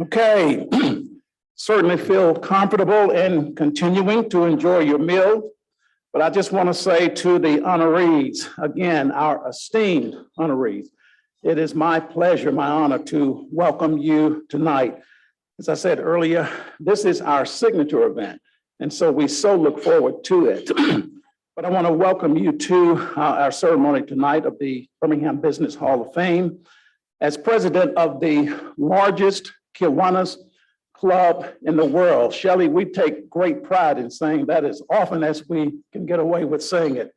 Okay, certainly feel comfortable in continuing to enjoy your meal. But I just want to say to the honorees, again, our esteemed honorees, it is my pleasure, my honor to welcome you tonight. As I said earlier, this is our signature event, and so we so look forward to it. But I want to welcome you to our ceremony tonight of the Birmingham Business Hall of Fame. As president of the largest Kiwanis club in the world, Shelley, we take great pride in saying that as often as we can get away with saying it.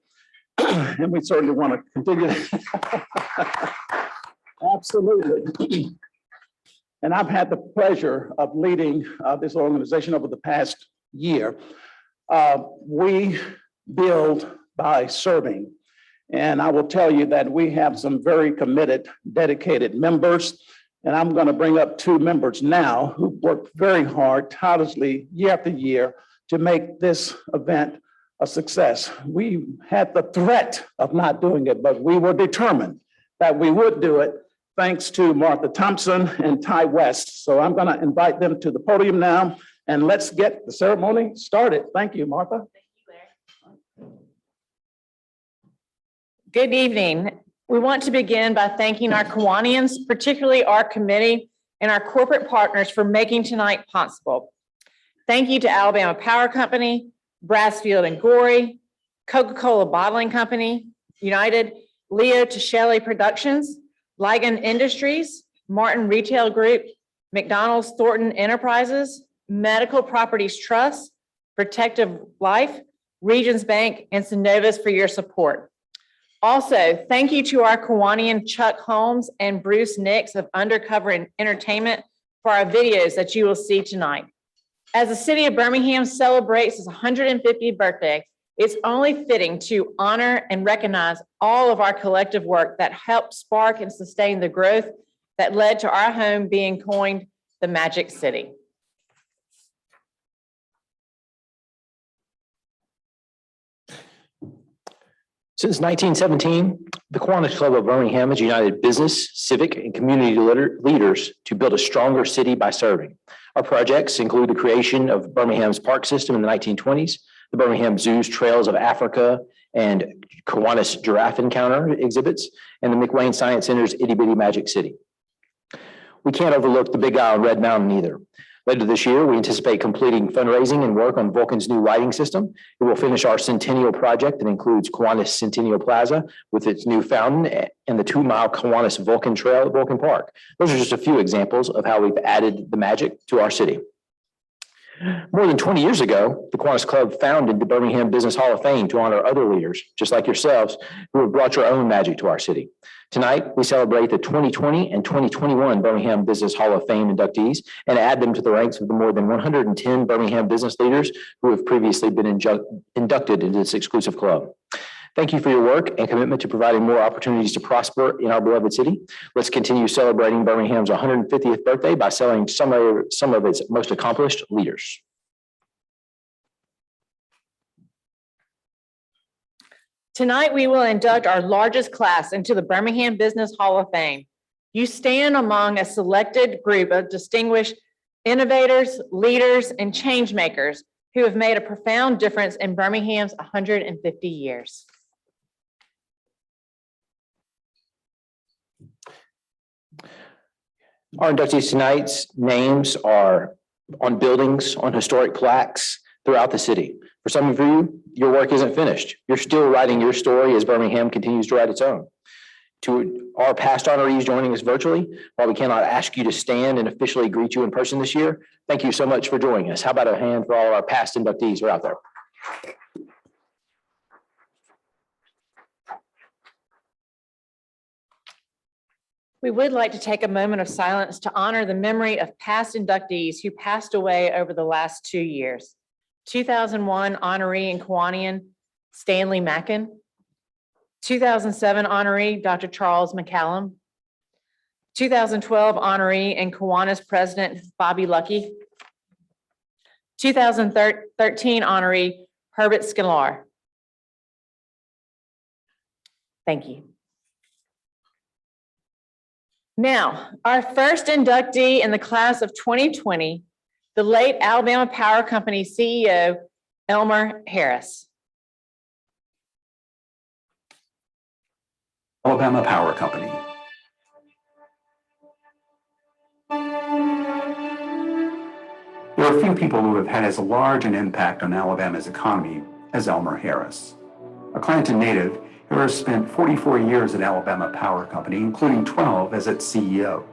And we certainly want to continue. Absolutely. And I've had the pleasure of leading this organization over the past year. We build by serving. And I will tell you that we have some very committed, dedicated members. And I'm going to bring up two members now who worked very hard, tirelessly, year after year, to make this event a success. We had the threat of not doing it, but we were determined that we would do it, thanks to Martha Thompson and Ty West. So I'm going to invite them to the podium now, and let's get the ceremony started. Thank you, Martha. Good evening. We want to begin by thanking our Kiwanians, particularly our committee and our corporate partners for making tonight possible. Thank you to Alabama Power Company, Brassfield and Gorey, Coca-Cola Bottling Company, United, Leo Tischelli Productions, Ligon Industries, Martin Retail Group, McDonald's Thornton Enterprises, Medical Properties Trust, Protective Life, Regions Bank, and Synovus for your support. Also, thank you to our Kiwanian Chuck Holmes and Bruce Nix of Undercover Entertainment for our videos that you will see tonight. As the city of Birmingham celebrates its 150th birthday, it's only fitting to honor and recognize all of our collective work that helped spark and sustain the growth that led to our home being coined the Magic City. Since 1917, the Kiwanis Club of Birmingham has united business, civic, and community leaders to build a stronger city by serving. Our projects include the creation of Birmingham's park system in the 1920s, the Birmingham Zoo's Trails of Africa and Kiwanis Giraffe Encounter exhibits, and the McWane Science Center's Itty Bitty Magic City. We can't overlook the Big Isle Red Mountain either. Later this year, we anticipate completing fundraising and work on Vulcan's new lighting system. It will finish our Centennial project that includes Kiwanis Centennial Plaza with its new fountain and the 2-mile Kiwanis Vulcan Trail at Vulcan Park. Those are just a few examples of how we've added the magic to our city. More than 20 years ago, the Kiwanis Club founded the Birmingham Business Hall of Fame to honor other leaders, just like yourselves, who have brought your own magic to our city. Tonight, we celebrate the 2020 and 2021 Birmingham Business Hall of Fame inductees and add them to the ranks of the more than 110 Birmingham business leaders who have previously been inducted into this exclusive club. Thank you for your work and commitment to providing more opportunities to prosper in our beloved city. Let's continue celebrating Birmingham's 150th birthday by celebrating some of its most accomplished leaders. Tonight, we will induct our largest class into the Birmingham Business Hall of Fame. You stand among a selected group of distinguished innovators, leaders, and change makers who have made a profound difference in Birmingham's 150 years. Our inductees tonight's names are on buildings, on historic plaques throughout the city. For some of you, your work isn't finished. You're still writing your story as Birmingham continues to write its own. To our past honorees joining us virtually, while we cannot ask you to stand and officially greet you in person this year, thank you so much for joining us. How about a hand for all of our past inductees who are out there? We would like to take a moment of silence to honor the memory of past inductees who passed away over the last 2 years. 2001 honoree and Kiwanian Stanley Mackin, 2007 honoree Dr. Charles McCallum, 2012 honoree and Kiwanis President Bobby Lucky, 2013 honoree Herbert Sklar. Thank you. Now, our first inductee in the class of 2020, the late Alabama Power Company CEO, Elmer Harris. Alabama Power Company. There are few people who have had as large an impact on Alabama's economy as Elmer Harris. A Clanton native, Harris spent 44 years at Alabama Power Company, including 12 as its CEO.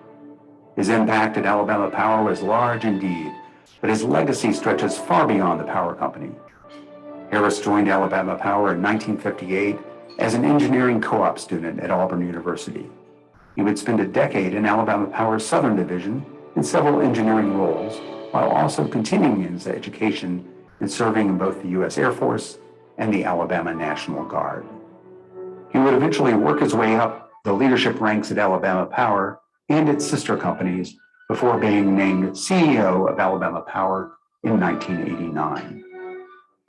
His impact at Alabama Power was large indeed, but his legacy stretches far beyond the power company. Harris joined Alabama Power in 1958 as an engineering co-op student at Auburn University. He would spend a decade in Alabama Power's Southern Division in several engineering roles, while also continuing his education and serving in both the U.S. Air Force and the Alabama National Guard. He would eventually work his way up the leadership ranks at Alabama Power and its sister companies before being named CEO of Alabama Power in 1989.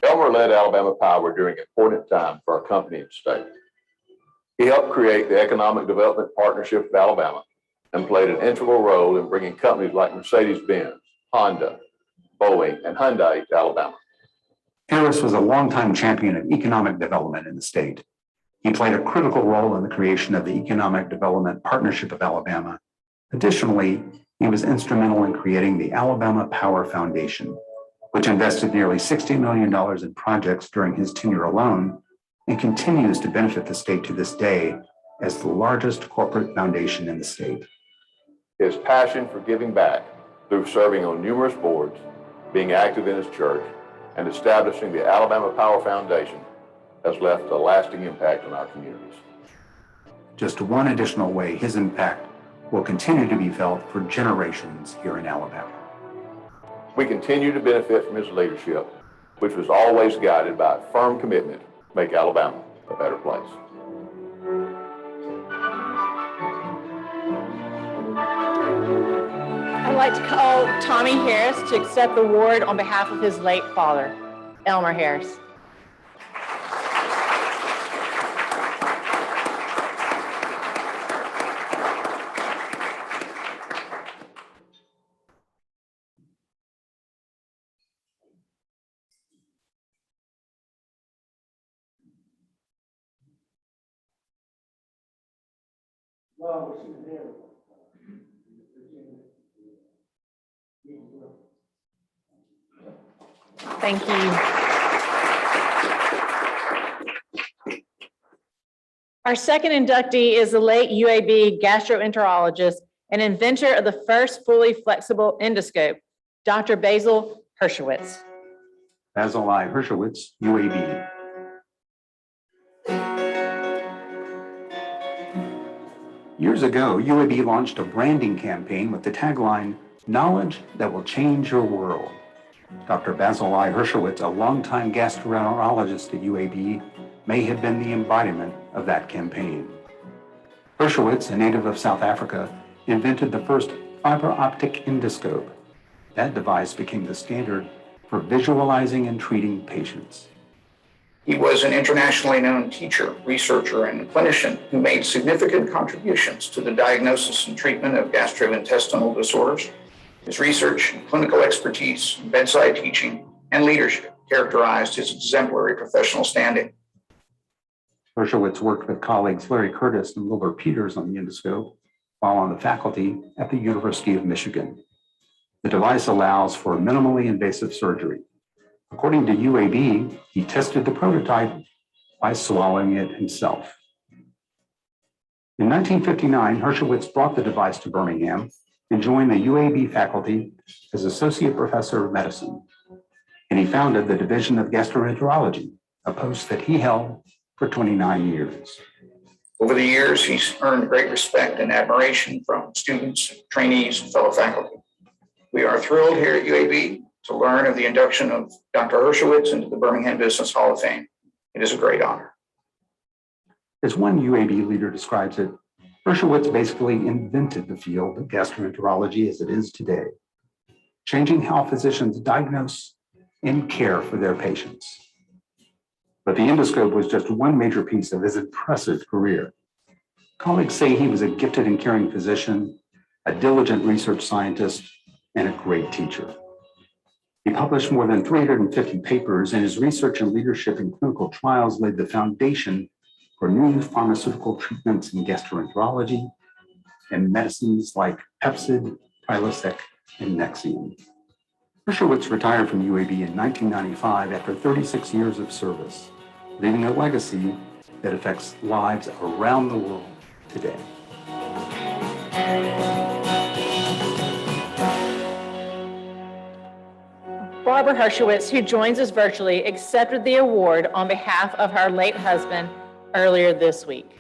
Elmer led Alabama Power during an important time for our company and state. He helped create the Economic Development Partnership of Alabama and played an integral role in bringing companies like Mercedes-Benz, Honda, Boeing, and Hyundai to Alabama. Harris was a longtime champion of economic development in the state. He played a critical role in the creation of the Economic Development Partnership of Alabama. Additionally, he was instrumental in creating the Alabama Power Foundation, which invested nearly $60 million in projects during his tenure alone and continues to benefit the state to this day as the largest corporate foundation in the state. His passion for giving back through serving on numerous boards, being active in his church, and establishing the Alabama Power Foundation has left a lasting impact on our communities. Just one additional way his impact will continue to be felt for generations here in Alabama. We continue to benefit from his leadership, which was always guided by a firm commitment to make Alabama a better place. I'd like to call Tommy Harris to accept the award on behalf of his late father, Elmer Harris. Thank you. Our second inductee is the late UAB gastroenterologist and inventor of the first fully flexible endoscope, Dr. Basil Hershowitz. Basil I. Hershowitz, UAB. Years ago, UAB launched a branding campaign with the tagline, "Knowledge that will change your world." Dr. Basil I. Hershowitz, a longtime gastroenterologist at UAB, may have been the embodiment of that campaign. Hershowitz, a native of South Africa, invented the first fiber optic endoscope. That device became the standard for visualizing and treating patients. He was an internationally known teacher, researcher, and clinician who made significant contributions to the diagnosis and treatment of gastrointestinal disorders. His research and clinical expertise, bedside teaching, and leadership characterized his exemplary professional standing. Hershowitz worked with colleagues Larry Curtis and Wilbur Peters on the endoscope while on the faculty at the University of Michigan. The device allows for minimally invasive surgery. According to UAB, he tested the prototype by swallowing it himself. In 1959, Hershowitz brought the device to Birmingham and joined the UAB faculty as Associate Professor of Medicine. And he founded the Division of Gastroenterology, a post that he held for 29 years. Over the years, he's earned great respect and admiration from students, trainees, and fellow faculty. We are thrilled here at UAB to learn of the induction of Dr. Hershowitz into the Birmingham Business Hall of Fame. It is a great honor. As one UAB leader describes it, Hershowitz basically invented the field of gastroenterology as it is today, changing how physicians diagnose and care for their patients. But the endoscope was just one major piece of his impressive career. Colleagues say he was a gifted and caring physician, a diligent research scientist, and a great teacher. He published more than 350 papers, and his research and leadership in clinical trials laid the foundation for new pharmaceutical treatments in gastroenterology and medicines like Pepcid, Prilosec, and Nexium. Hershowitz retired from UAB in 1995 after 36 years of service, leaving a legacy that affects lives around the world today. Barbara Hershowitz, who joins us virtually, accepted the award on behalf of her late husband earlier this week.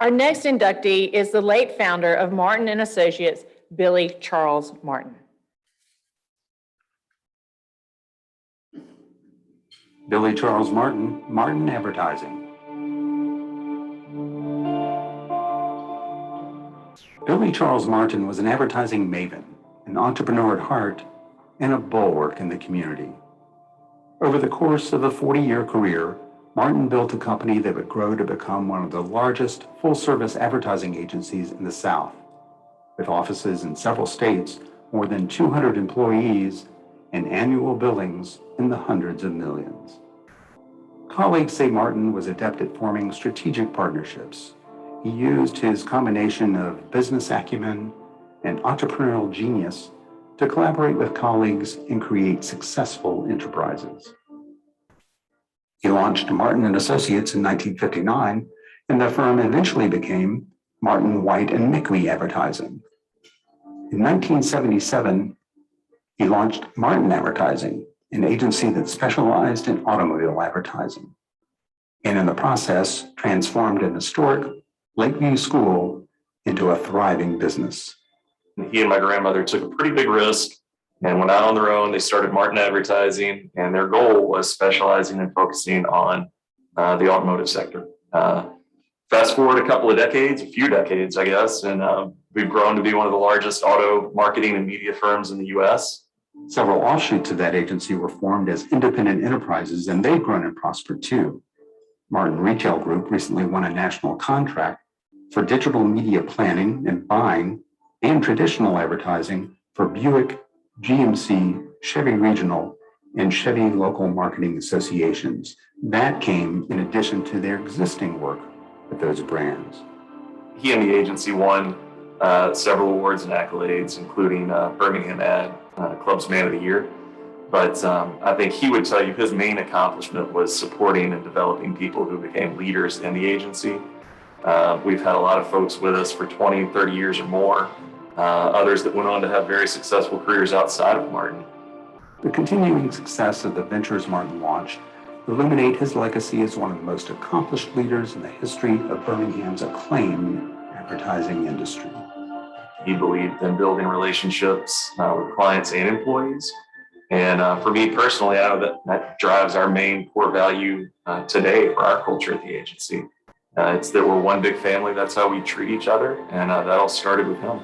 Our next inductee is the late founder of Martin and Associates, Billy Charles Martin. Billy Charles Martin, Martin Advertising. Billy Charles Martin was an advertising maven, an entrepreneur at heart, and a bulwark in the community. Over the course of a 40-year career, Martin built a company that would grow to become one of the largest full-service advertising agencies in the South. With offices in several states, more than 200 employees, and annual billings in the hundreds of millions. Colleagues say Martin was adept at forming strategic partnerships. He used his combination of business acumen and entrepreneurial genius to collaborate with colleagues and create successful enterprises. He launched Martin and Associates in 1959, and the firm eventually became Martin, White and McWee Advertising. In 1977, he launched Martin Advertising, an agency that specialized in automobile advertising, and in the process transformed an historic Lakeview school into a thriving business. He and my grandmother took a pretty big risk and went out on their own. They started Martin Advertising, and their goal was specializing and focusing on the automotive sector. Fast forward a few decades, I guess, and we've grown to be one of the largest auto marketing and media firms in the U.S. Several offshoots of that agency were formed as independent enterprises, and they've grown and prospered too. Martin Retail Group recently won a national contract for digital media planning and buying and traditional advertising for Buick, GMC, Chevy Regional, and Chevy Local Marketing Associations. That came in addition to their existing work with those brands. he and the agency won several awards and accolades, including Birmingham Ad Club's Man of the Year. But I think he would tell you his main accomplishment was supporting and developing people who became leaders in the agency. We've had a lot of folks with us for 20, 30 years or more, others that went on to have very successful careers outside of Martin. The continuing success of the ventures Martin launched illuminate his legacy as one of the most accomplished leaders in the history of Birmingham's acclaimed advertising industry. He believed in building relationships with clients and employees. And for me personally, I know that drives our main core value today for our culture at the agency. It's that we're one big family. That's how we treat each other. And that all started with him.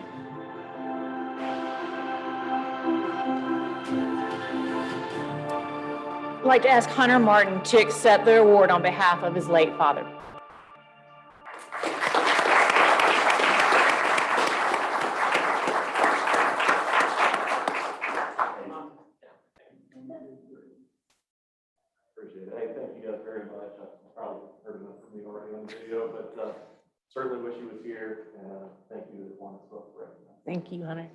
I'd like to ask Hunter Martin to accept the award on behalf of his late father. Appreciate it. Hey, thank you guys very much. I've probably heard enough from me already on the video, but certainly wish he was here. And thank you to the one that's both recognized. Thank you, Hunter.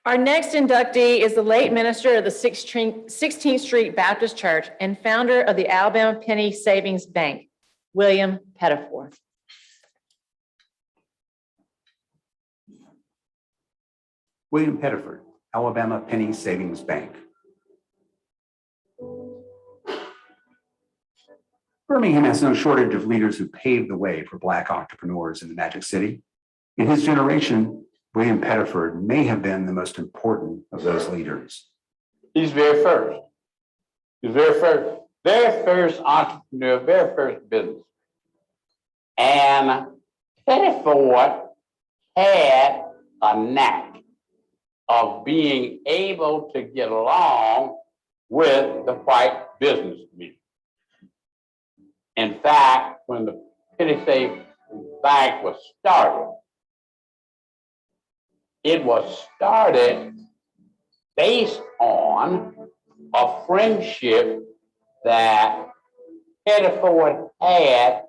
Our next inductee is the late minister of the 16th Street Baptist Church and founder of the Alabama Penny Savings Bank, William Pettifor. William Pettifor, Alabama Penny Savings Bank. Birmingham has no shortage of leaders who paved the way for Black entrepreneurs in the Magic City. In his generation, William Pettifor may have been the most important of those leaders. He's very first. He's very first entrepreneur, very first business. And Pettifor had a knack of being able to get along with the white business community. In fact, when the Penny Savings Bank was started, it was started based on a friendship that Pettifor had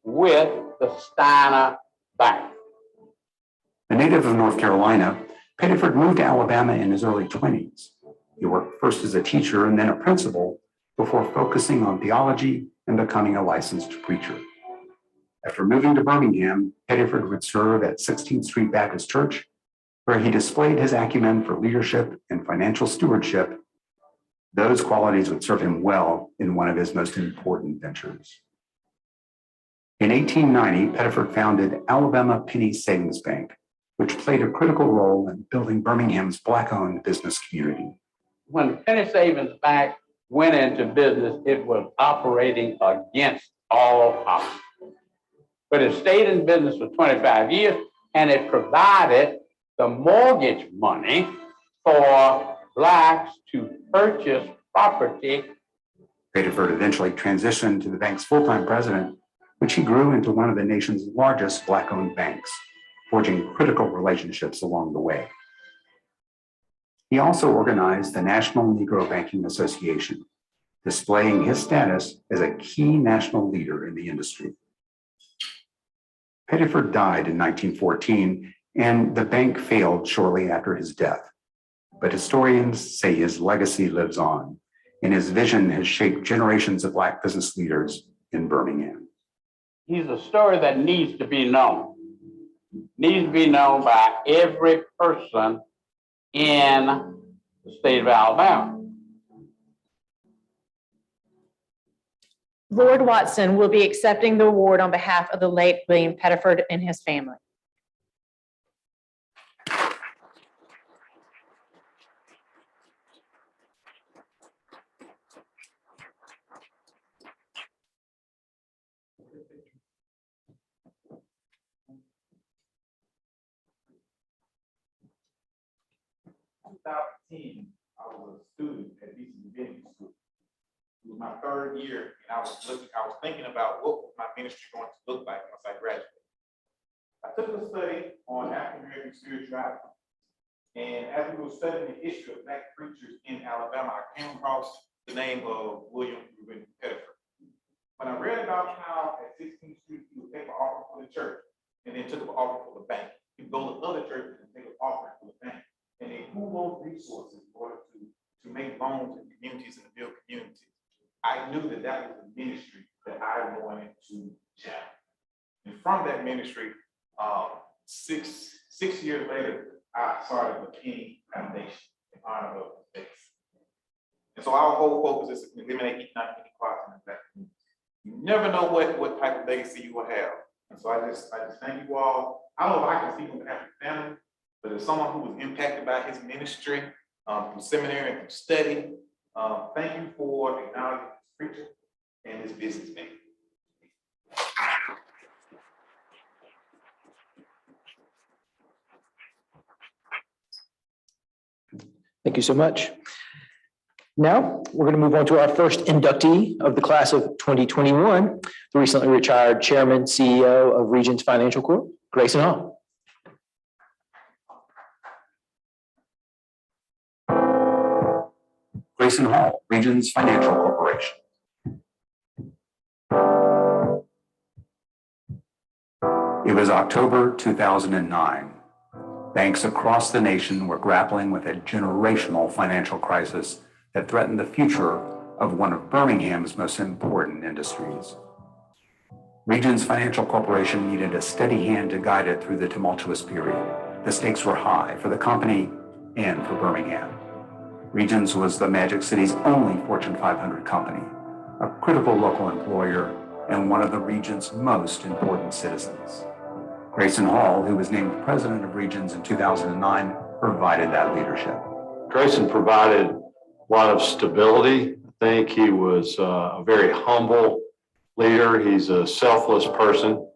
with the Steiner Bank. A native of North Carolina, Pettifor moved to Alabama in his early 20s. He worked first as a teacher and then a principal before focusing on theology and becoming a licensed preacher. After moving to Birmingham, Pettifor would serve at 16th Street Baptist Church, where he displayed his acumen for leadership and financial stewardship. Those qualities would serve him well in one of his most important ventures. In 1890, Pettifor founded Alabama Penny Savings Bank, which played a critical role in building Birmingham's Black-owned business community. When the Penny Savings Bank went into business, it was operating against all odds. But it stayed in business for 25 years, and it provided the mortgage money for Blacks to purchase property. Pettifor eventually transitioned to the bank's full-time president, which he grew into one of the nation's largest Black-owned banks, forging critical relationships along the way. He also organized the National Negro Banking Association, displaying his status as a key national leader in the industry. Pettifor died in 1914, and the bank failed shortly after his death. But historians say his legacy lives on, and his vision has shaped generations of Black business leaders in Birmingham. He's a story that needs to be known. Needs to be known by every person in the state of Alabama. Lord Watson will be accepting the award on behalf of the late William Pettifor and his family. I was a student at BC Divinity School. It was my third year, and I was thinking about what was my ministry going to look like once I graduated. I took a study on African American spirituality, and as we were studying the history of Black preachers in Alabama, I came across the name of William Reuben Pettiford. When I read about how at 16th Street, he would take an offering for the church and then took an offering for the bank. He would go to other churches and take an offering for the bank. And they pool those resources in order to make loans in communities and to build communities. I knew that that was the ministry that I wanted to channel. And from that ministry, 6 years later, I started the King Foundation in honor of the faith. And so our whole focus is to eliminate economic inequality in the Black community. You never know what type of legacy you will have. And so I just thank you all. I don't know if I can speak on behalf of the family, but as someone who was impacted by his ministry through seminary and through study, thank you for acknowledging this preacher and this businessman. Thank you so much. Now, we're going to move on to our first inductee of the class of 2021, the recently retired Chairman, CEO of Regions Financial Corp., Grayson Hall. Grayson Hall, Regions Financial Corporation. It was October 2009. Banks across the nation were grappling with a generational financial crisis that threatened the future of one of Birmingham's most important industries. Regions Financial Corporation needed a steady hand to guide it through the tumultuous period. The stakes were high for the company and for Birmingham. Regions was the Magic City's only Fortune 500 company, a critical local employer, and one of the region's most important citizens. Grayson Hall, who was named president of Regions in 2009, provided that leadership. Grayson provided a lot of stability. I think he was a very humble leader. He's a selfless person.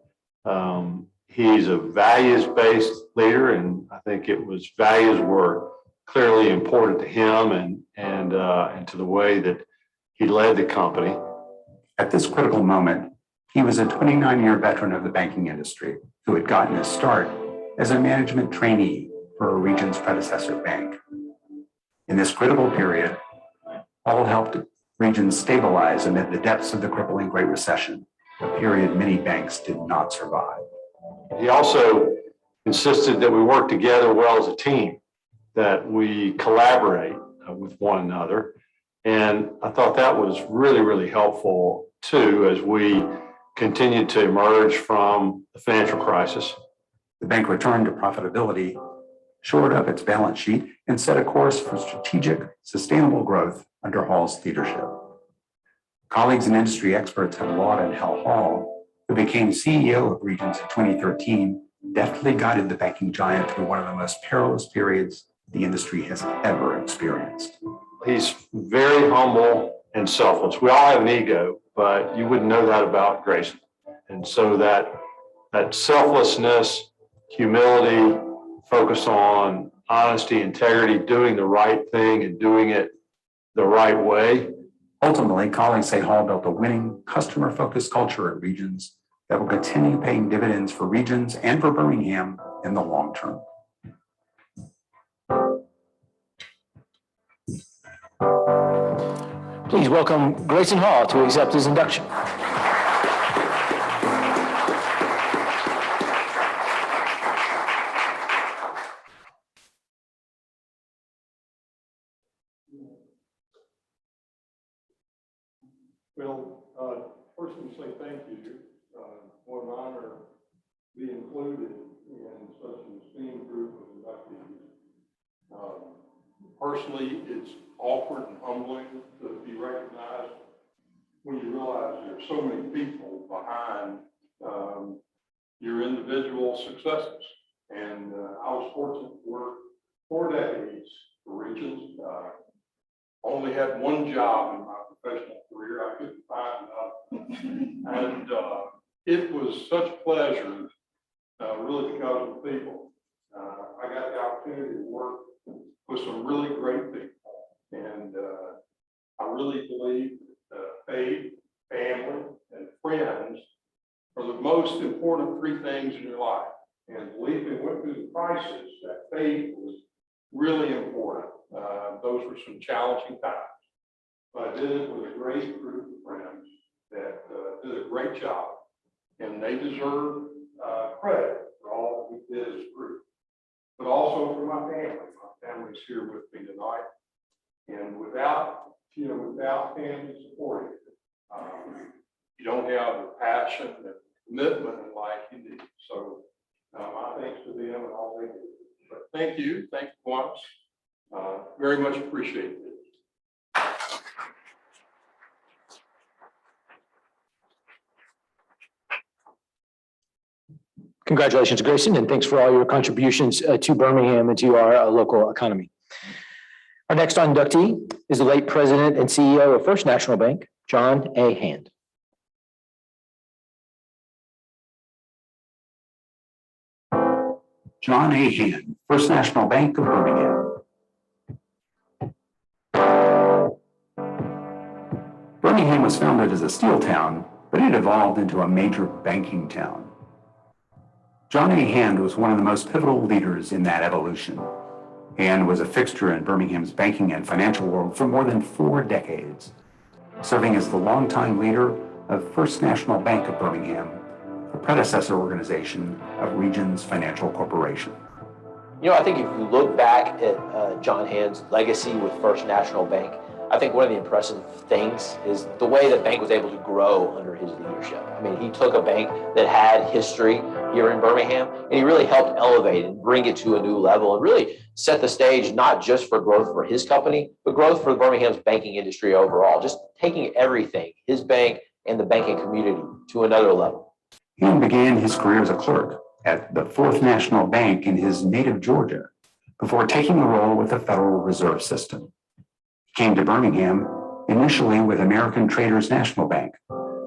He's a values-based leader, and I think values were clearly important to him and to the way that he led the company. At this critical moment, he was a 29-year veteran of the banking industry who had gotten his start as a management trainee for a Regions predecessor bank. In this critical period, Hall helped Regions stabilize amid the depths of the crippling Great Recession, a period many banks did not survive. He also insisted that we work together well as a team, that we collaborate with one another. And I thought that was really, really helpful too, as we continued to emerge from the financial crisis. The bank returned to profitability, shored up its balance sheet, and set a course for strategic, sustainable growth under Hall's leadership. Colleagues and industry experts have lauded how Hall, who became CEO of Regions in 2013, deftly guided the banking giant through one of the most perilous periods the industry has ever experienced. He's very humble and selfless. We all have an ego, but you wouldn't know that about Grayson. And so that selflessness, humility, focus on honesty, integrity, doing the right thing and doing it the right way. Ultimately, colleagues say Hall built a winning, customer-focused culture at Regions that will continue paying dividends for Regions and for Birmingham in the long term. Please welcome Grayson Hall to accept his induction. Well, first we say thank you. What an honor to be included in such an esteemed group of inductees. Personally, it's awkward and humbling to be recognized when you realize there's so many people behind your individual successes. And I was fortunate to work 4 decades for Regions. Only had one job in my professional career. I couldn't find another. And it was such a pleasure, really because of the people. I got the opportunity to work with some really great people. And I really believe that faith, family, and friends are the most important 3 things in your life. And believe me, went through the crisis, that faith was really important. Those were some challenging times. but I did it with a great group of friends that did a great job, and they deserve credit for all that we did as a group, but also for my family. My family's here with me tonight, and without family supporting you, you don't have the passion and commitment in life you need. So my thanks to them and all they do. But thank you once. Very much appreciate it. Congratulations, Grayson, and thanks for all your contributions to Birmingham and to our local economy. Our next inductee is the late President and CEO of First National Bank, John A. Hand. John A. Hand, First National Bank of Birmingham. Birmingham was founded as a steel town, but it evolved into a major banking town. John A. Hand was one of the most pivotal leaders in that evolution, and was a fixture in Birmingham's banking and financial world for more than 4 decades, serving as the longtime leader of First National Bank of Birmingham, a predecessor organization of Regions Financial Corporation. You know, I think if you look back at John Hand's legacy with First National Bank, I think one of the impressive things is the way the bank was able to grow under his leadership. I mean, he took a bank that had history here in Birmingham, and he really helped elevate and bring it to a new level and really set the stage not just for growth for his company, but growth for Birmingham's banking industry overall, just taking everything, his bank and the banking community, to another level. Hand began his career as a clerk at the Fourth National Bank in his native Georgia before taking a role with the Federal Reserve System. He came to Birmingham initially with American Traders National Bank,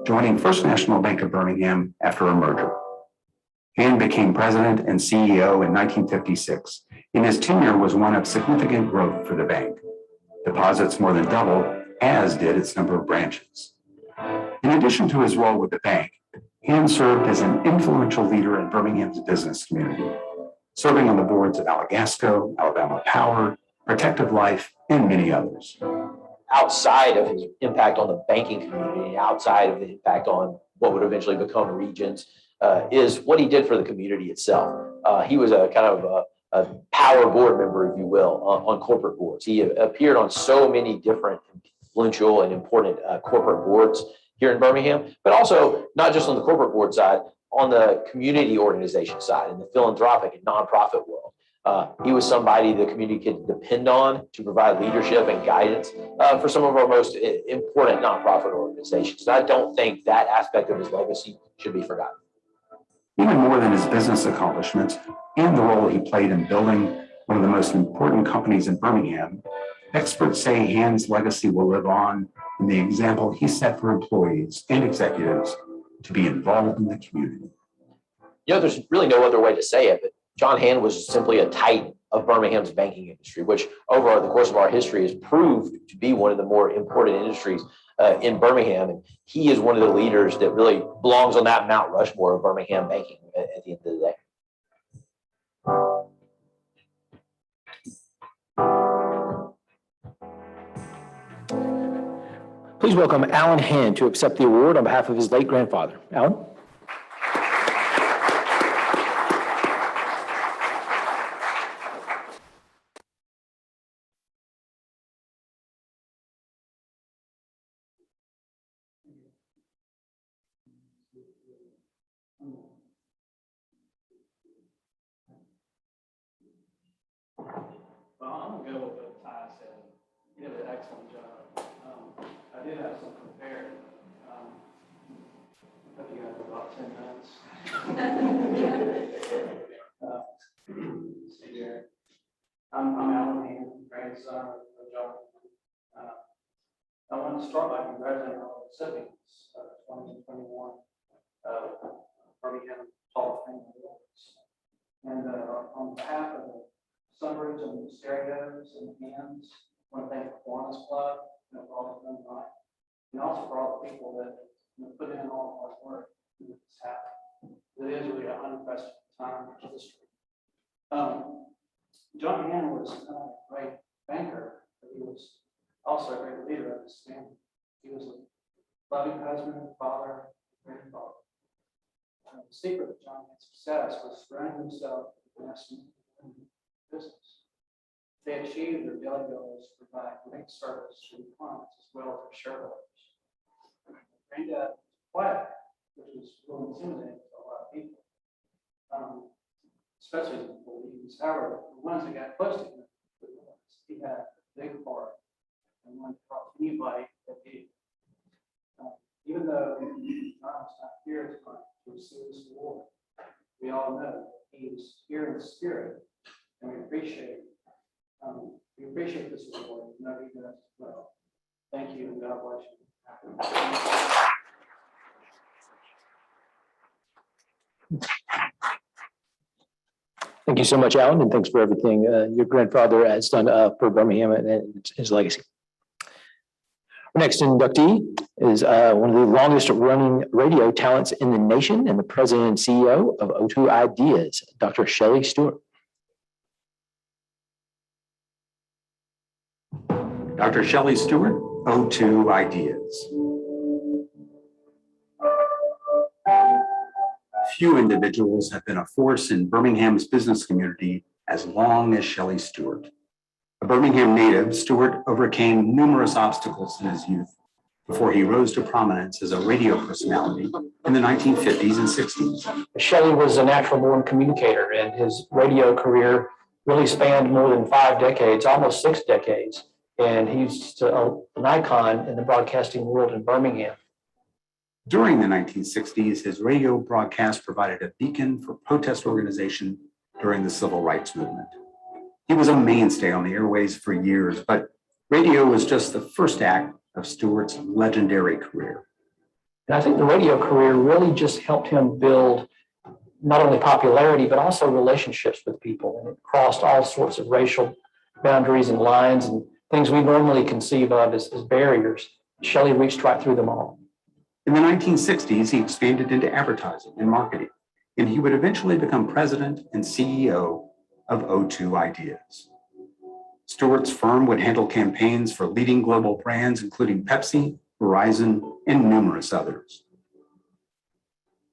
joining First National Bank of Birmingham after a merger. Hand became president and CEO in 1956, and his tenure was one of significant growth for the bank. Deposits more than doubled, as did its number of branches. In addition to his role with the bank, Hand served as an influential leader in Birmingham's business community, serving on the boards of Alagasco, Alabama Power, Protective Life, and many others. Outside of his impact on the banking community, outside of the impact on what would eventually become Regions, is what he did for the community itself. He was a kind of a power board member, if you will, on corporate boards. He appeared on so many different influential and important corporate boards here in Birmingham, but also not just on the corporate board side, on the community organization side, in the philanthropic and nonprofit world. He was somebody the community could depend on to provide leadership and guidance for some of our most important nonprofit organizations. I don't think that aspect of his legacy should be forgotten. Even more than his business accomplishments and the role he played in building one of the most important companies in Birmingham, experts say Hand's legacy will live on in the example he set for employees and executives to be involved in the community. You know, there's really no other way to say it, but John Hand was simply a titan of Birmingham's banking industry, which over the course of our history has proved to be one of the more important industries in Birmingham. And he is one of the leaders that really belongs on that Mount Rushmore of Birmingham banking at the end of the day. Please welcome Alan Hand to accept the award on behalf of his late grandfather. Alan? Well, I'm gonna go with what Ty said. You did an excellent job. I did have some prepared. Hope you have about 10 minutes. See here. I'm Alan Hand, grandson of John. I want to start by congratulating all the recipients of 2021 Birmingham Hall of Fame awards. And on behalf of the Sunrooms and Stereos and Hands, I want to thank the Kiwanis Club for all the fun, and also for all the people that put in all the hard work to make this happen. It is really an unprecedented time in history. John Hand was a great banker, but he was also a great leader of his family. He was a loving husband, father, grandfather. The secret of John Gann's success was surrounding himself with investment in business. They achieved their daily goals to provide great service to the clients as well as their shareholders. Granddad was quiet, which was really intimidating to a lot of people, especially the employees. However, the ones that got close to him, he had a big heart and wanted to help anybody that needed. Even though John was not here tonight to receive this award, we all know that he is here in the spirit, and we appreciate this award. We know he does as well. Thank you, and God bless you. Thank you so much, Alan, and thanks for everything your grandfather has done for Birmingham and his legacy. Our next inductee is one of the longest running radio talents in the nation and the president and CEO of O2 Ideas, Dr. Shelley Stewart. Dr. Shelley Stewart, O2 Ideas. Few individuals have been a force in Birmingham's business community as long as Shelley Stewart. A Birmingham native, Stewart overcame numerous obstacles in his youth before he rose to prominence as a radio personality in the 1950s and 60s. Shelley was a natural born communicator, and his radio career really spanned more than 5 decades, almost 6 decades. And he's an icon in the broadcasting world in Birmingham. During the 1960s, his radio broadcast provided a beacon for protest organization during the civil rights movement. He was a mainstay on the airways for years, but radio was just the first act of Stewart's legendary career. And I think the radio career really just helped him build not only popularity, but also relationships with people. And it crossed all sorts of racial boundaries and lines and things we normally conceive of as barriers. Shelley reached right through them all. In the 1960s, he expanded into advertising and marketing, and he would eventually become president and CEO of O2 Ideas. Stewart's firm would handle campaigns for leading global brands, including Pepsi, Verizon, and numerous others.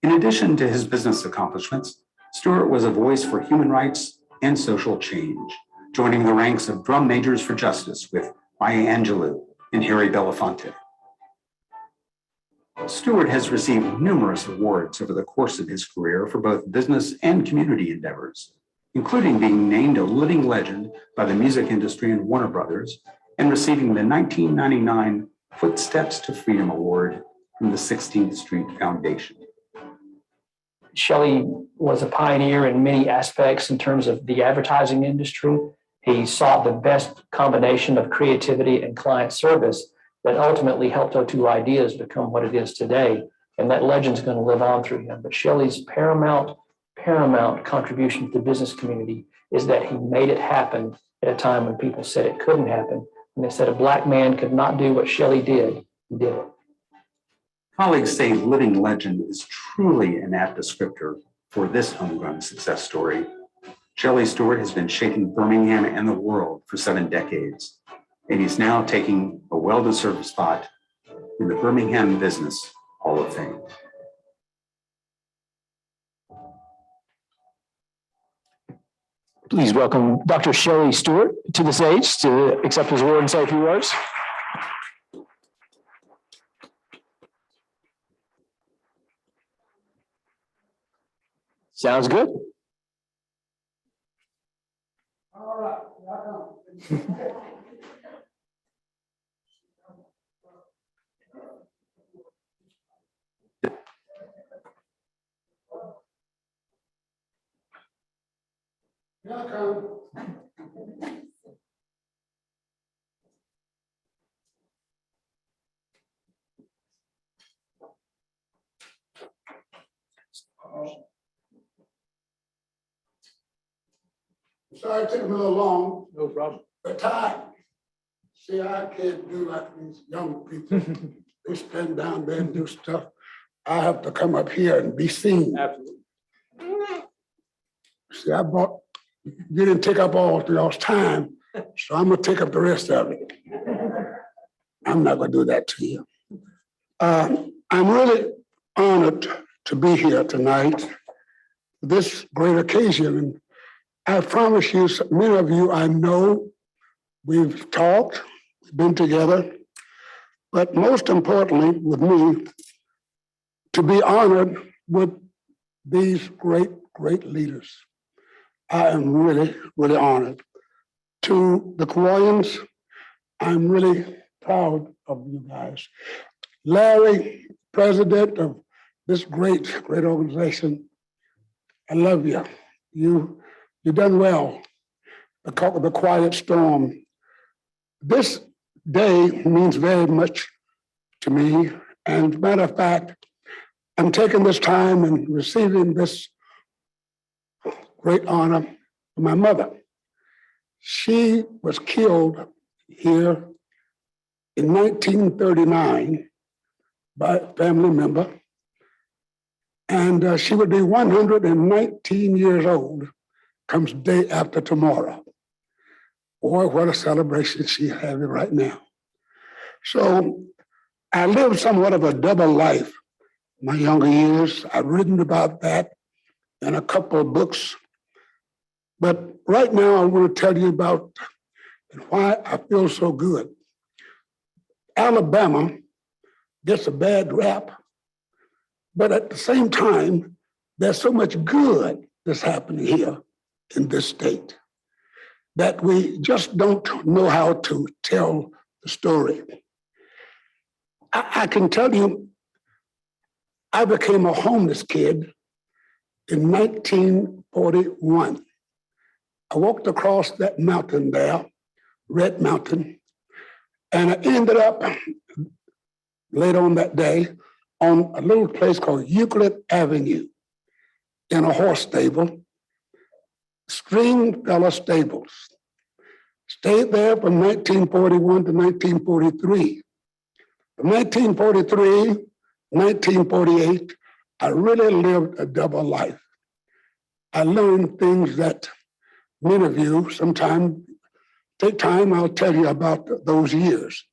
In addition to his business accomplishments, Stewart was a voice for human rights and social change, joining the ranks of drum majors for justice with Maya Angelou and Harry Belafonte. Stewart has received numerous awards over the course of his career for both business and community endeavors, including being named a living legend by the music industry and Warner Brothers, and receiving the 1999 Footsteps to Freedom Award from the 16th Street Foundation. Shelley was a pioneer in many aspects in terms of the advertising industry. He sought the best combination of creativity and client service that ultimately helped O2 Ideas become what it is today. And that legend's going to live on through him. But Shelley's paramount contribution to the business community is that he made it happen at a time when people said it couldn't happen. And they said a Black man could not do what Shelley did. He did it. Colleagues say living legend is truly an apt descriptor for this homegrown success story. Shelley Stewart has been shaping Birmingham and the world for 7 decades, and he's now taking a well-deserved spot in the Birmingham Business Hall of Fame. Please welcome Dr. Shelley Stewart to the stage to accept his award and say a few words. Sounds good. All right, here I come. Sorry it took me a little long. No problem. But see, I can't do like these young people. They stand down there and do stuff. I have to come up here and be seen. Absolutely. See, you didn't take up all of y'all's time, so I'm gonna take up the rest of it. I'm not going to do that to you. I'm really honored to be here tonight, this great occasion. And I promise you, many of you I know, we've talked, we've been together, but most importantly with me, to be honored with these great, great leaders. I am really, really honored. To the Kauaians, I'm really proud of you guys. Larry, president of this great, great organization, I love you. You've done well. The quiet storm. This day means very much to me. And as a matter of fact, I'm taking this time and receiving this great honor from my mother. She was killed here in 1939 by a family member. And she would be 119 years old comes day after tomorrow. Boy, what a celebration she's having right now. So I lived somewhat of a double life in my younger years. I've written about that in a couple of books. But right now I want to tell you about why I feel so good. Alabama gets a bad rap, but at the same time, there's so much good that's happening here in this state that we just don't know how to tell the story. I can tell you, I became a homeless kid in 1941. I walked across that mountain there, Red Mountain, and I ended up later on that day on a little place called Euclid Avenue in a horse stable, Stringfellow Stables. Stayed there from 1941 to 1943. From 1943, 1948, I really lived a double life. I learned things that many of you sometime take time, I'll tell you about those years.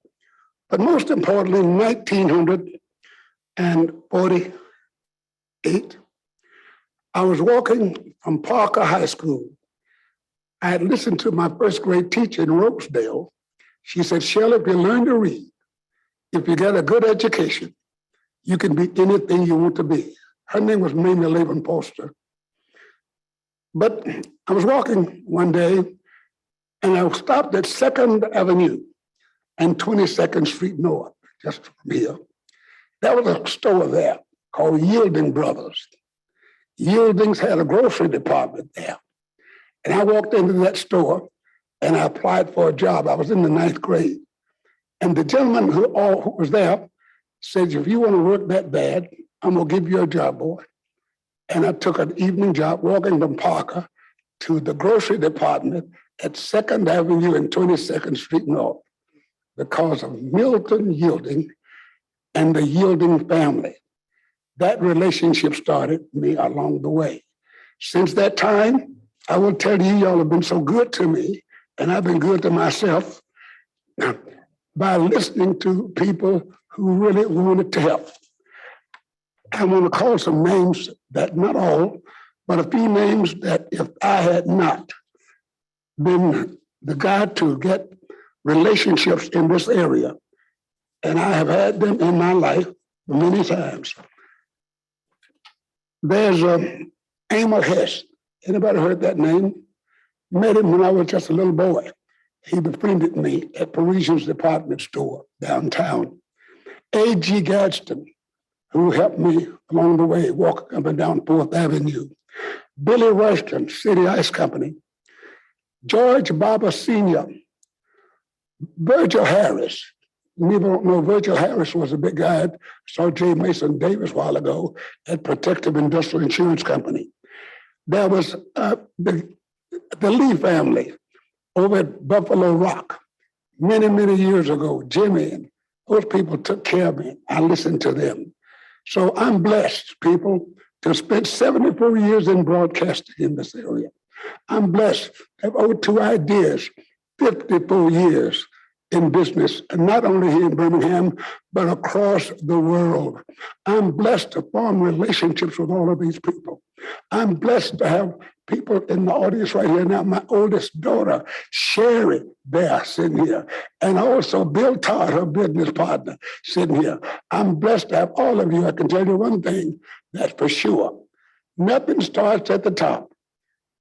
But most importantly, in 1948, I was walking from Parker High School. I had listened to my first grade teacher in Rosedale. She said, Shelley, if you learn to read, if you get a good education, you can be anything you want to be. Her name was Mamie Laban Poster. But I was walking one day and I stopped at 2nd Avenue and 22nd Street North, just from here. There was a store there called Yielding Brothers. Yieldings had a grocery department there. And I walked into that store and I applied for a job. I was in the 9th grade. And the gentleman who was there said, if you want to work that bad, I'm going to give you a job, boy. And I took an evening job walking from Parker to the grocery department at 2nd Avenue and 22nd Street North because of Milton Yielding and the Yielding family. That relationship started me along the way. Since that time, I will tell you, y'all have been so good to me, and I've been good to myself by listening to people who really wanted to help. I want to call some names that, not all, but a few names that if I had not been the guy to get relationships in this area, and I have had them in my life many times. There's Emil Hess. Anybody heard that name? Met him when I was just a little boy. He befriended me at Parisian's department store downtown. A.G. Gadsden, who helped me along the way, walking up and down 4th Avenue. Billy Rushton, City Ice Company. George Barber Sr., Virgil Harris. People don't know Virgil Harris was a big guy. I saw J. Mason Davis a while ago at Protective Industrial Insurance Company. There was the Lee family over at Buffalo Rock many, many years ago. Jimmy and those people took care of me. I listened to them. So I'm blessed, people, to have spent 74 years in broadcasting in this area. I'm blessed to have O2 Ideas, 54 years. in business, and not only here in Birmingham, but across the world. I'm blessed to form relationships with all of these people. I'm blessed to have people in the audience right here now. My oldest daughter, Sherry, there sitting here, and also Bill Todd, her business partner, sitting here. I'm blessed to have all of you. I can tell you one thing, that's for sure. Nothing starts at the top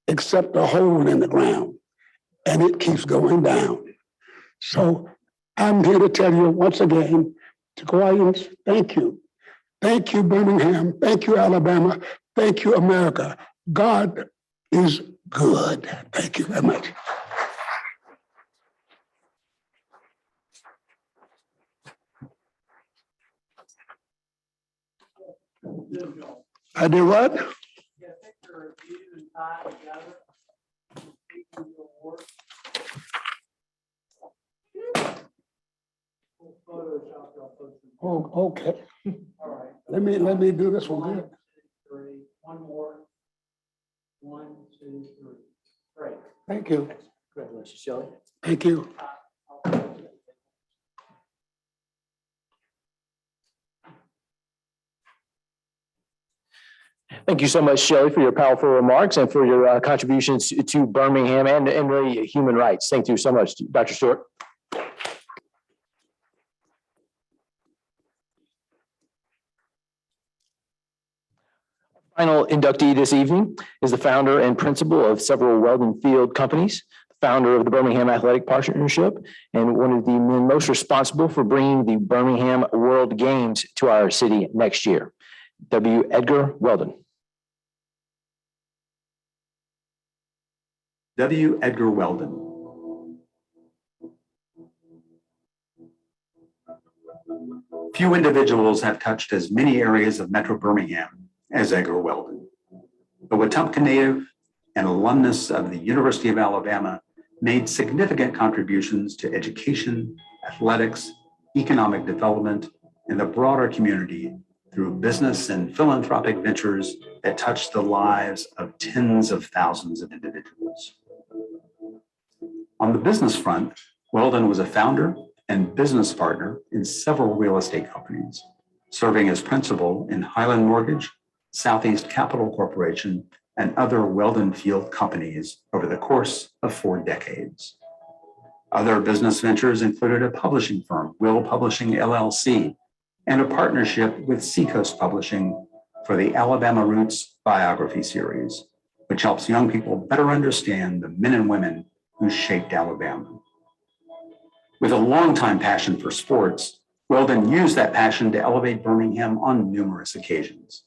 except a hole in the ground, and it keeps going down. So I'm here to tell you once again, to Hawaiians, thank you. Thank you, Birmingham. Thank you, Alabama. Thank you, America. God is good. Thank you very much. I did what? Oh, okay. All right. Let me do this one good. 1, 2, 3. One more. 1, 2, 3. Great. Thank you. Congratulations, Shelley. Thank you. Thank you so much, Shelley, for your powerful remarks and for your contributions to Birmingham and really human rights. Thank you so much, Dr. Stewart. Final inductee this evening is the founder and principal of several Weldon Field companies, founder of the Birmingham Athletic Partnership, and one of the men most responsible for bringing the Birmingham World Games to our city next year, W. Edgar Weldon. W. Edgar Weldon. Few individuals have touched as many areas of Metro Birmingham as Edgar Weldon. A Wetumpka native and alumnus of the University of Alabama, made significant contributions to education, athletics, economic development, and the broader community through business and philanthropic ventures that touched the lives of tens of thousands of individuals. On the business front, Weldon was a founder and business partner in several real estate companies, serving as principal in Highland Mortgage, Southeast Capital Corporation, and other Weldon Field companies over the course of 4 decades. Other business ventures included a publishing firm, Will Publishing LLC, and a partnership with Seacoast Publishing for the Alabama Roots biography series, which helps young people better understand the men and women who shaped Alabama. With a longtime passion for sports, Weldon used that passion to elevate Birmingham on numerous occasions.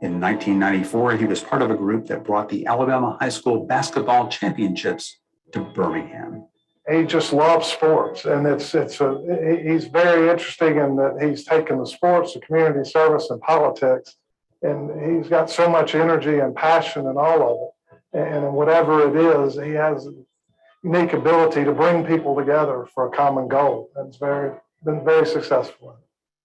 In 1994, he was part of a group that brought the Alabama High School Basketball Championships to Birmingham. He just loves sports, and he's very interesting in that he's taken the sports, the community service, and politics, and he's got so much energy and passion in all of it. And whatever it is, he has a unique ability to bring people together for a common goal. And it's been very successful.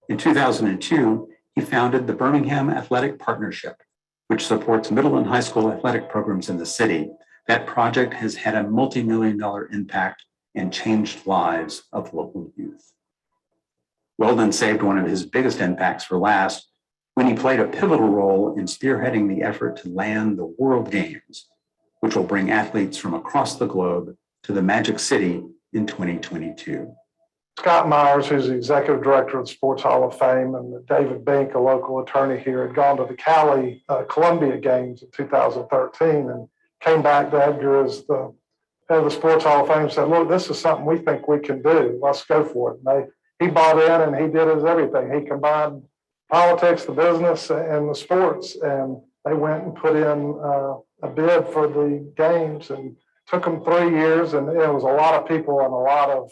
In 2002, he founded the Birmingham Athletic Partnership, which supports middle and high school athletic programs in the city. That project has had a multi-million-dollar impact and changed lives of local youth. Weldon saved one of his biggest impacts for last when he played a pivotal role in spearheading the effort to land the World Games, which will bring athletes from across the globe to the Magic City in 2022. Scott Myers, who's the executive director of the Sports Hall of Fame, and David Bink, a local attorney here, had gone to the Cali Columbia Games in 2013 and came back to Edgar as the head of the Sports Hall of Fame and said, look, this is something we think we can do. Let's go for it. And he bought in and he did his everything. He combined politics, the business, and the sports. And they went and put in a bid for the games and took them 3 years. And it was a lot of people and a lot of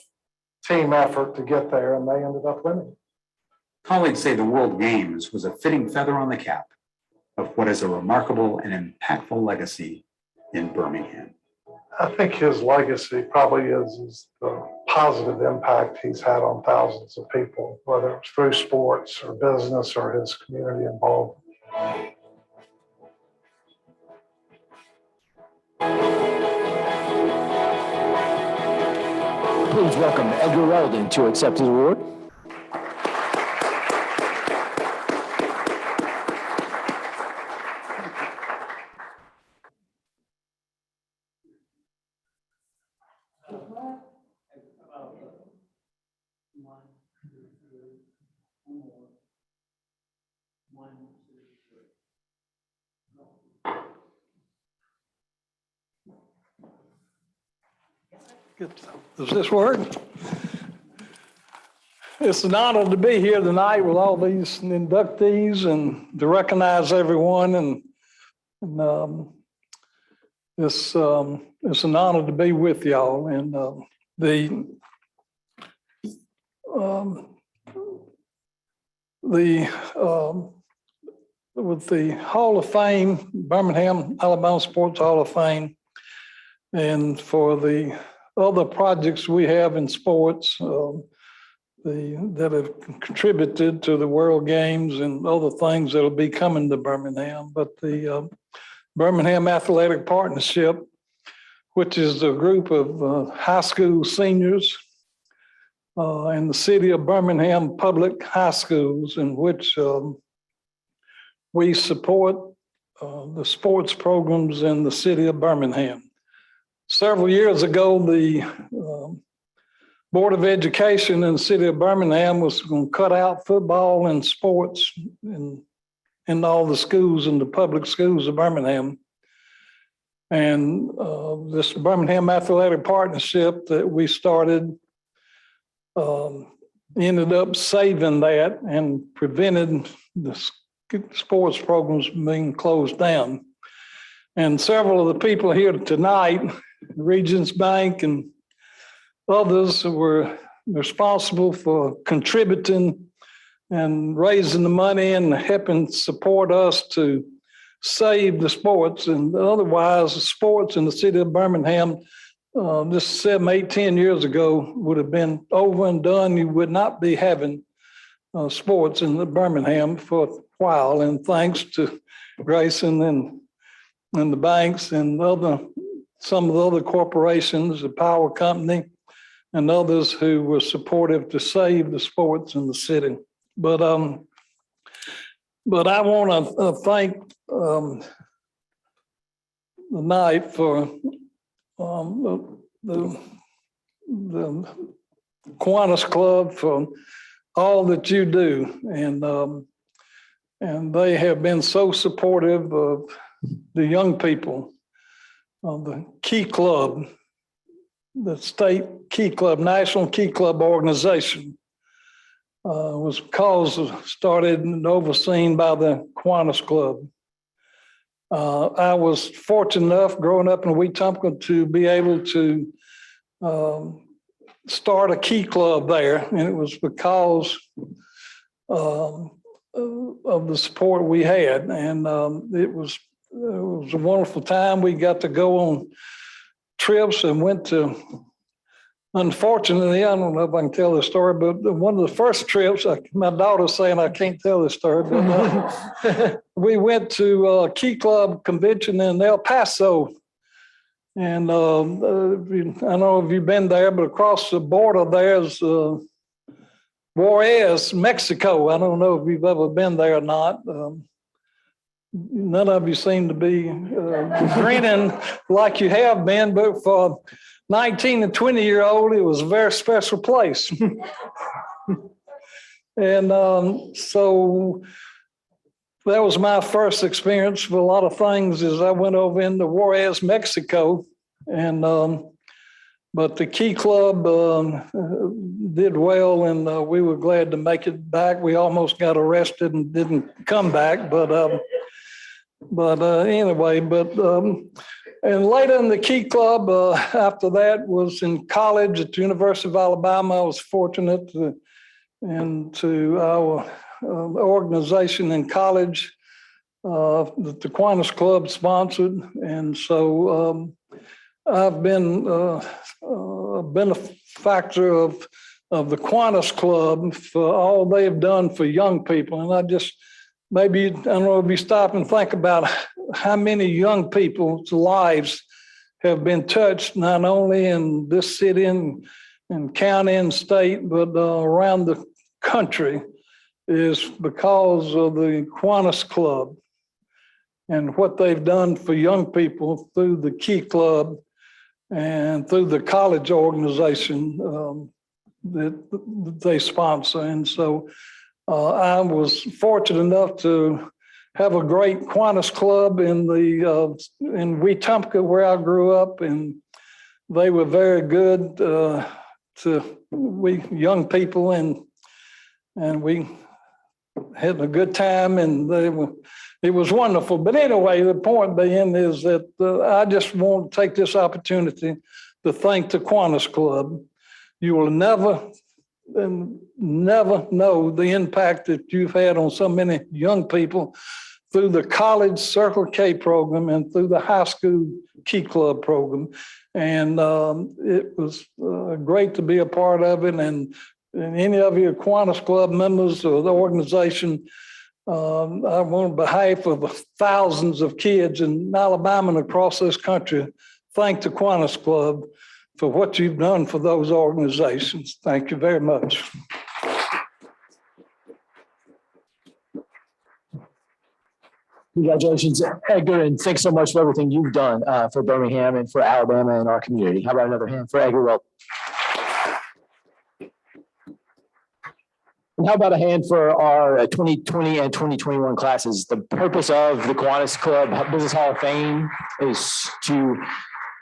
team effort to get there, and they ended up winning. Colleagues say the World Games was a fitting feather on the cap of what is a remarkable and impactful legacy in Birmingham. I think his legacy probably is the positive impact he's had on thousands of people, whether it's through sports or business or his community involvement. Please Please welcome Edgar Weldon to accept his award. Does this work? It's an honor to be here tonight with all these inductees and to recognize everyone. And it's an honor to be with y'all. And with the Hall of Fame, Birmingham, Alabama Sports Hall of Fame, and for the other projects we have in sports that have contributed to the World Games and other things that will be coming to Birmingham. But the Birmingham Athletic Partnership, which is a group of high school seniors in the city of Birmingham public high schools, in which we support the sports programs in the city of Birmingham. Several years ago, the Board of Education in the city of Birmingham was going to cut out football and sports in all the schools, in the public schools of Birmingham. And this Birmingham Athletic Partnership that we started ended up saving that and prevented the sports programs being closed down. And several of the people here tonight, Regions Bank and others, were responsible for contributing and raising the money and helping support us to save the sports. And otherwise, the sports in the city of Birmingham, just 7, 8, 10 years ago, would have been over and done. You would not be having sports in the Birmingham for a while. And thanks to Grayson and the banks and some of the other corporations, the power company, and others who were supportive to save the sports in the city. But I want to thank the night for the Kiwanis Club for all that you do, and they have been so supportive of the young people. The Key Club, the state Key Club, National Key Club organization, was started and overseen by the Kiwanis Club. I was fortunate enough growing up in Wetumpka to be able to start a Key Club there, and it was because of the support we had, and it was a wonderful time. We got to go on trips and went to, unfortunately, I don't know if I can tell this story, but one of the first trips, my daughter's saying I can't tell this story, but we went to a Key Club convention in El Paso. And I don't know if you've been there, but across the border there's Juarez, Mexico. I don't know if you've ever been there or not. None of you seem to be grinning like you have been, but for 19 and 20-year-old, it was a very special place. And so that was my first experience with a lot of things as I went over into Juarez, Mexico. And but the Key Club did well, and we were glad to make it back. We almost got arrested and didn't come back, but anyway, and later in the Key Club, after that was in college at the University of Alabama. I was fortunate to our organization in college that the Kiwanis Club sponsored. And so I've been a benefactor of the Kiwanis Club for all they've done for young people. And I just, maybe, I don't know if you stop and think about how many young people's lives have been touched, not only in this city and in county and state, but around the country is because of the Kiwanis Club and what they've done for young people through the Key Club and through the college organization that they sponsor. And so I was fortunate enough to have a great Kiwanis Club in Wetumpka, where I grew up, and they were very good to we young people, and we had a good time, and it was wonderful. But anyway, the point being is that I just want to take this opportunity to thank the Kiwanis Club. You will never know the impact that you've had on so many young people through the college Circle K program and through the high school Key Club program. And it was great to be a part of it. And any of you Kiwanis Club members or the organization, I want on behalf of thousands of kids in Alabama and across this country, thank the Kiwanis Club for what you've done for those organizations. Thank you very much. Congratulations, Edgar, and thanks so much for everything you've done for Birmingham and for Alabama and our community. How about another hand for Edgar? Well, and how about a hand for our 2020 and 2021 classes? The purpose of the Kiwanis Club Business Hall of Fame is to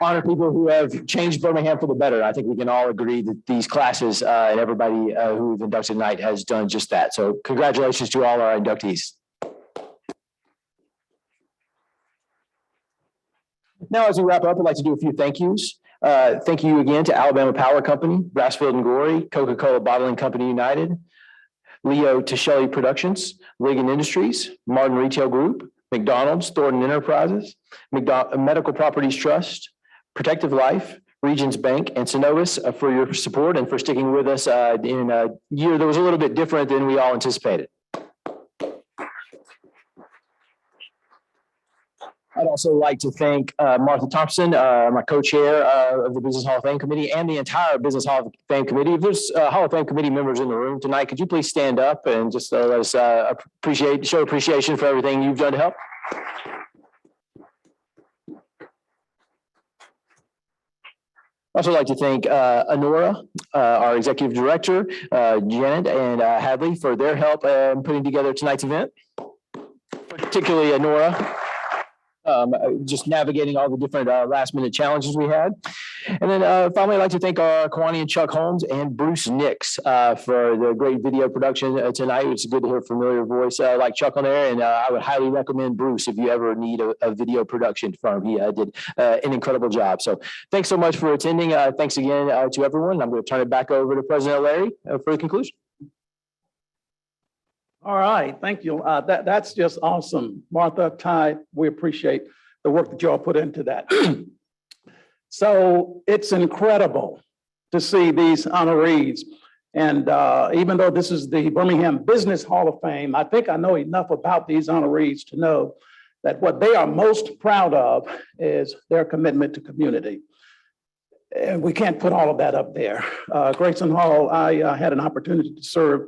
honor people who have changed Birmingham for the better. I think we can all agree that these classes and everybody who we've inducted tonight has done just that. So congratulations to all our inductees. Now, as we wrap up, I'd like to do a few thank yous. Thank you again to Alabama Power Company, Brassfield and Gorey, Coca-Cola Bottling Company United, Leo Tishelli Productions, Ligon Industries, Martin Retail Group, McDonald's, Thornton Enterprises, Medical Properties Trust, Protective Life, Regions Bank, and Synovus for your support and for sticking with us in a year that was a little bit different than we all anticipated. I'd also like to thank Martha Thompson, my co-chair of the Business Hall of Fame Committee, and the entire Business Hall of Fame Committee. If there's Hall of Fame Committee members in the room tonight, could you please stand up and just let us show appreciation for everything you've done to help? I'd also like to thank Honora, our executive director, Janet and Hadley for their help in putting together tonight's event, particularly Honora. Just navigating all the different last minute challenges we had. And then finally, I'd like to thank our Kiwanian Chuck Holmes and Bruce Nix for the great video production tonight. It's good to hear a familiar voice like Chuck on there. And I would highly recommend Bruce if you ever need a video production firm. He did an incredible job. So thanks so much for attending. Thanks again to everyone. I'm going to turn it back over to President Larry for the conclusion. All right, thank you. That's just awesome. Martha, Ty, we appreciate the work that you all put into that. So it's incredible to see these honorees. And even though this is the Birmingham Business Hall of Fame, I think I know enough about these honorees to know that what they are most proud of is their commitment to community. And we can't put all of that up there. Grayson Hall, I had an opportunity to serve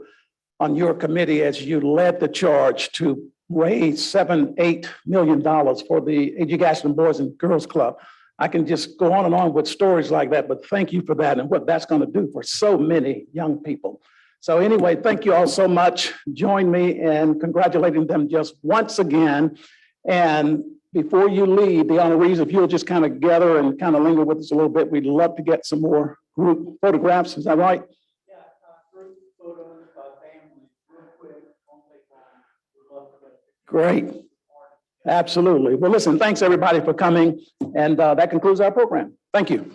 on your committee as you led the charge to raise $7-8 million for the A.G. Gashland Boys and Girls Club. I can just go on and on with stories like that, but thank you for that and what that's going to do for so many young people. So anyway, thank you all so much. Join me in congratulating them just once again. And before you leave, the honorees, if you'll just kind of gather and kind of linger with us a little bit, we'd love to get some more group photographs. Is that right? Great. Absolutely. Well, listen, thanks everybody for coming. And that concludes our program. Thank you.